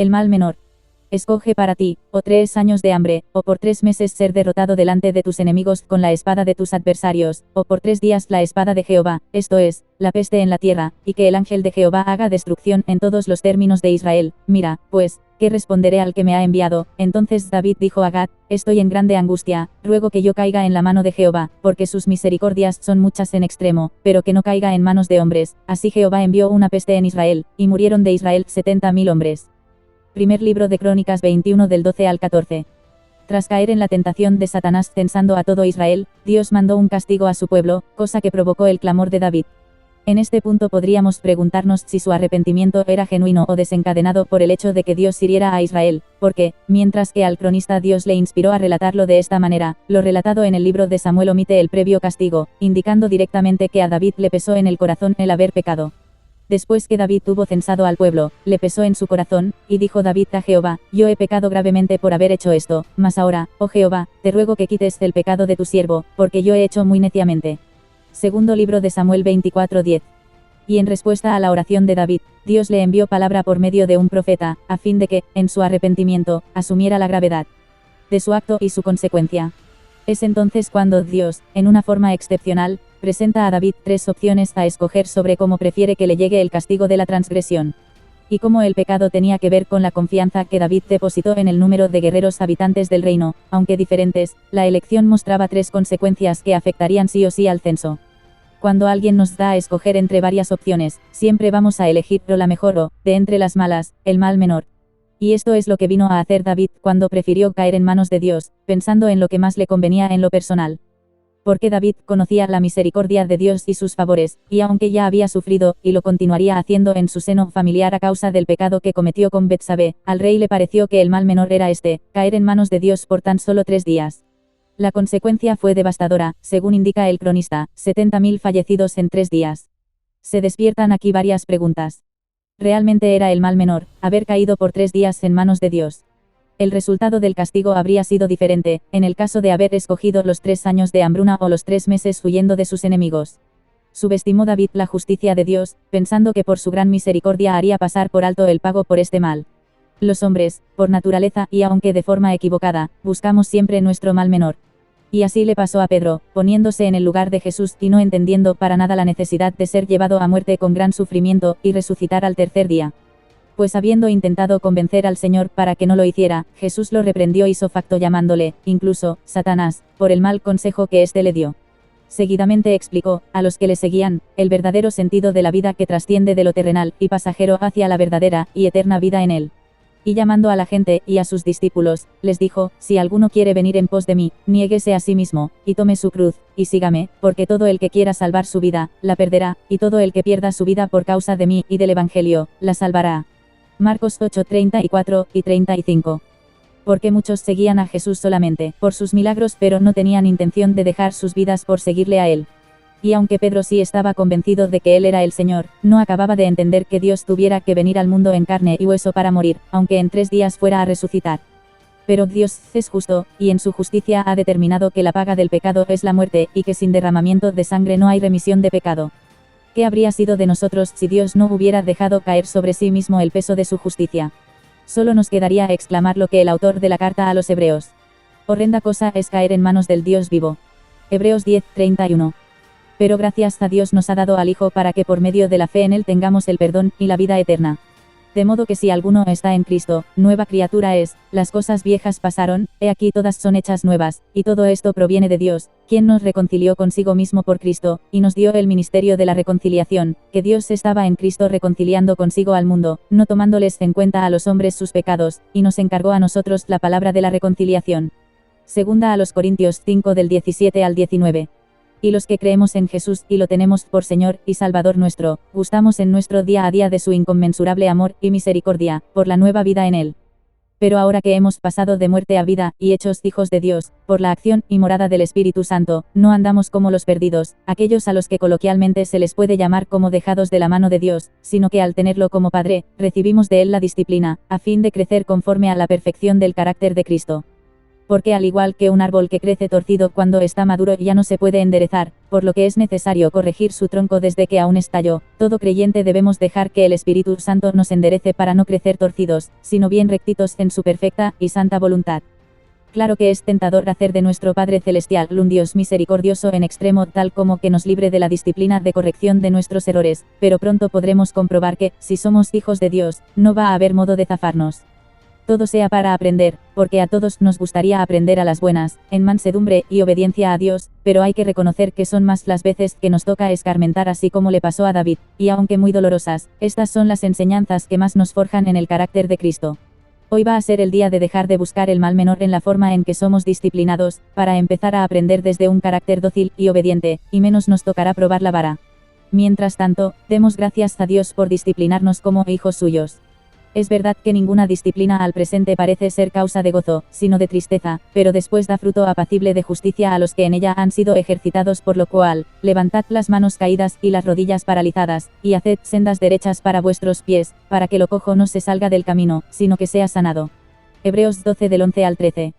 El mal menor. Escoge para ti, o 3 años de hambre, o por 3 meses ser derrotado delante de tus enemigos con la espada de tus adversarios, o por 3 días la espada de Jehová, esto es, la peste en la tierra, y que el ángel de Jehová haga destrucción en todos los términos de Israel. Mira, pues, ¿qué responderé al que me ha enviado? Entonces David dijo a Gad: estoy en grande angustia, ruego que yo caiga en la mano de Jehová, porque sus misericordias son muchas en extremo, pero que no caiga en manos de hombres. Así Jehová envió una peste en Israel, y murieron de Israel 70.000 hombres. Primer libro de Crónicas 21 del 12 al 14. Tras caer en la tentación de Satanás tensando a todo Israel, Dios mandó un castigo a su pueblo, cosa que provocó el clamor de David. En este punto podríamos preguntarnos si su arrepentimiento era genuino o desencadenado por el hecho de que Dios hiriera a Israel, porque, mientras que al cronista Dios le inspiró a relatarlo de esta manera, lo relatado en el libro de Samuel omite el previo castigo, indicando directamente que a David le pesó en el corazón el haber pecado. Después que David tuvo censado al pueblo, le pesó en su corazón, y dijo David a Jehová: yo he pecado gravemente por haber hecho esto, mas ahora, oh Jehová, te ruego que quites el pecado de tu siervo, porque yo he hecho muy neciamente. Segundo libro de Samuel 24:10. Y en respuesta a la oración de David, Dios le envió palabra por medio de un profeta, a fin de que, en su arrepentimiento, asumiera la gravedad de su acto y su consecuencia. Es entonces cuando Dios, en una forma excepcional, presenta a David 3 opciones a escoger sobre cómo prefiere que le llegue el castigo de la transgresión. Y cómo el pecado tenía que ver con la confianza que David depositó en el número de guerreros habitantes del reino, aunque diferentes, la elección mostraba 3 consecuencias que afectarían sí o sí al censo. Cuando alguien nos da a escoger entre varias opciones, siempre vamos a elegir la mejor o, de entre las malas, el mal menor. Y esto es lo que vino a hacer David cuando prefirió caer en manos de Dios, pensando en lo que más le convenía en lo personal. Porque David conocía la misericordia de Dios y sus favores, y aunque ya había sufrido, y lo continuaría haciendo en su seno familiar a causa del pecado que cometió con Betsabé, al rey le pareció que el mal menor era caer en manos de Dios por tan solo 3 días. La consecuencia fue devastadora, según indica el cronista: 70.000 fallecidos en 3 días. Se despiertan aquí varias preguntas. ¿Realmente era el mal menor, haber caído por 3 días en manos de Dios? El resultado del castigo habría sido diferente, en el caso de haber escogido los 3 años de hambruna o los 3 meses huyendo de sus enemigos. Subestimó David la justicia de Dios, pensando que por su gran misericordia haría pasar por alto el pago por este mal. Los hombres, por naturaleza, y aunque de forma equivocada, buscamos siempre nuestro mal menor. Y así le pasó a Pedro, poniéndose en el lugar de Jesús y no entendiendo para nada la necesidad de ser llevado a muerte con gran sufrimiento, y resucitar al tercer día. Pues habiendo intentado convencer al Señor para que no lo hiciera, Jesús lo reprendió isofacto llamándole, incluso, Satanás, por el mal consejo que éste le dio. Seguidamente explicó, a los que le seguían, el verdadero sentido de la vida que trasciende de lo terrenal y pasajero hacia la verdadera y eterna vida en él. Y llamando a la gente y a sus discípulos, les dijo: si alguno quiere venir en pos de mí, niéguese a sí mismo, y tome su cruz, y sígame, porque todo el que quiera salvar su vida, la perderá, y todo el que pierda su vida por causa de mí y del Evangelio, la salvará. Marcos 8:34 y 35. Porque muchos seguían a Jesús solamente por sus milagros, pero no tenían intención de dejar sus vidas por seguirle a él. Y aunque Pedro sí estaba convencido de que él era el Señor, no acababa de entender que Dios tuviera que venir al mundo en carne y hueso para morir, aunque en 3 días fuera a resucitar. Pero Dios es justo, y en su justicia ha determinado que la paga del pecado es la muerte, y que sin derramamiento de sangre no hay remisión de pecado. ¿Qué habría sido de nosotros si Dios no hubiera dejado caer sobre sí mismo el peso de su justicia? Solo nos quedaría exclamar lo que el autor de la carta a los Hebreos: horrenda cosa es caer en manos del Dios vivo. Hebreos 10:31. Pero gracias a Dios nos ha dado al Hijo para que por medio de la fe en él tengamos el perdón y la vida eterna. De modo que si alguno está en Cristo, nueva criatura es, las cosas viejas pasaron, he aquí todas son hechas nuevas, y todo esto proviene de Dios, quien nos reconcilió consigo mismo por Cristo, y nos dio el ministerio de la reconciliación, que Dios estaba en Cristo reconciliando consigo al mundo, no tomándoles en cuenta a los hombres sus pecados, y nos encargó a nosotros la palabra de la reconciliación. Segunda a los Corintios 5 del 17 al 19. Y los que creemos en Jesús y lo tenemos por Señor y Salvador nuestro, gustamos en nuestro día a día de su inconmensurable amor y misericordia, por la nueva vida en él. Pero ahora que hemos pasado de muerte a vida, y hechos hijos de Dios, por la acción y morada del Espíritu Santo, no andamos como los perdidos, aquellos a los que coloquialmente se les puede llamar como dejados de la mano de Dios, sino que al tenerlo como Padre, recibimos de él la disciplina, a fin de crecer conforme a la perfección del carácter de Cristo. Porque al igual que un árbol que crece torcido cuando está maduro ya no se puede enderezar, por lo que es necesario corregir su tronco desde que aún es tallo, todo creyente debemos dejar que el Espíritu Santo nos enderece para no crecer torcidos, sino bien rectitos en su perfecta y santa voluntad. Claro que es tentador hacer de nuestro Padre Celestial un Dios misericordioso en extremo tal como que nos libre de la disciplina de corrección de nuestros errores, pero pronto podremos comprobar que, si somos hijos de Dios, no va a haber modo de zafarnos. Todo sea para aprender, porque a todos nos gustaría aprender a las buenas, en mansedumbre y obediencia a Dios, pero hay que reconocer que son más las veces que nos toca escarmentar así como le pasó a David, y aunque muy dolorosas, estas son las enseñanzas que más nos forjan en el carácter de Cristo. Hoy va a ser el día de dejar de buscar el mal menor en la forma en que somos disciplinados, para empezar a aprender desde un carácter dócil y obediente, y menos nos tocará probar la vara. Mientras tanto, demos gracias a Dios por disciplinarnos como hijos suyos. Es verdad que ninguna disciplina al presente parece ser causa de gozo, sino de tristeza, pero después da fruto apacible de justicia a los que en ella han sido ejercitados, por lo cual, levantad las manos caídas y las rodillas paralizadas, y haced sendas derechas para vuestros pies, para que lo cojo no se salga del camino, sino que sea sanado. Hebreos 12 del 11 al 13.